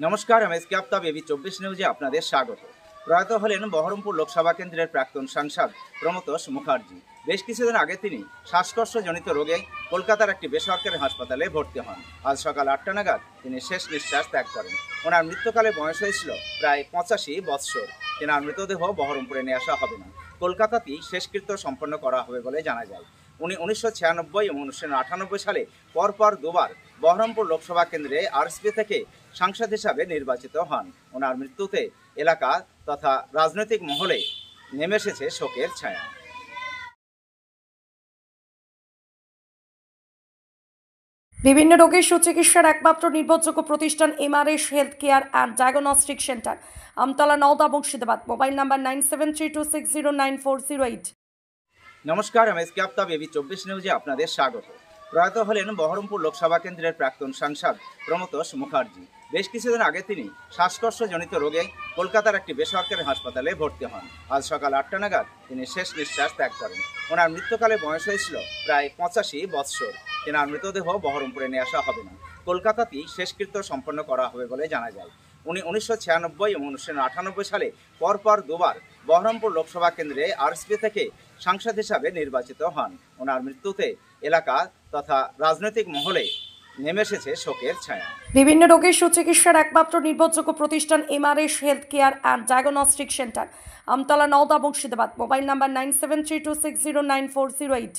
नमस्कार আমি SK Aftab AB 24 নিউজে আপনাদের স্বাগত। প্রয়াত হলেন বহরমপুর লোকসভা কেন্দ্রের প্রাক্তন সাংসদ প্রমথোষ মুখার্জি। বেশ কিছুদিন আগে তিনি শ্বাসকষ্টজনিত রোগে কলকাতার একটি বেসরকারি হাসপাতালে ভর্তি হন। আজ সকাল 8টা নাগাদ তিনি শেষ নিঃশ্বাস ত্যাগ করেন। ওনার মৃত্যুকালে বয়স হয়েছিল প্রায় 85 বৎসর। তেনার মৃতদেহ বহরমপুরে নিয়ে আসা হবে না, কলকাতাতেই শেষকৃত্য সম্পন্ন করা হবে বলে জানা যায়। উনি 1996 এবং 1998 সালে পরপর দুবার বহরমপুর লোকসভা কেন্দ্রে আরএসপি থেকে সাংসদ হিসাবে নির্বাচিত হন। ওনার মৃত্যুতে এলাকা তথা রাজনৈতিক মহলে নেমে এসেছে শোকের ছায়া। বিভিন্ন রোগের সুচিকিৎসার একমাত্র নির্ভরযোগ্য প্রতিষ্ঠান MRS health care and diagnostic centre, Amtala, Nowda, Murshidabad. Mobile number 9732609408। নমস্কার আমি এসকে আফতাব এবি 24 নিউজে আপনাদের স্বাগত। প্রয়াত হলেন বহরমপুর লোকসভা কেন্দ্রের প্রাক্তন সাংসদ প্রমথোষ মুখার্জি। বেশ কিছুদিন আগে তিনি শ্বাসকষ্টজনিত রোগে কলকাতার একটি বেসরকারি হাসপাতালে ভর্তি হন। আজ সকাল 8টা নাগাদ তিনি শেষ নিঃশ্বাস ত্যাগ করেন। ওনার মৃত্যুকালে বয়স হয়েছিল প্রায় 85 বৎসর। তেনার মৃতদেহ বহরমপুরে নিয়ে আসা হবে না, কলকাতাতেই শেষকৃত্য সম্পন্ন করা হবে বলে জানা যায়। উনি 1996 এবং 1998 সালে পরপর দুবার বহরমপুর লোকসভা কেন্দ্রে আরএসপি থেকে সাংসদ হিসাবে নির্বাচিত হন। ওনার মৃত্যুতে এলাকা তথা রাজনৈতিক মহলে নেমে এসেছে শোকের ছায়া। বিভিন্ন রোগের সুচিকিৎসার একমাত্র নির্ভরযোগ্য প্রতিষ্ঠান MRS health care and diagnostic centre, Amtala, Nowda, Murshidabad. Mobile number 9732609408।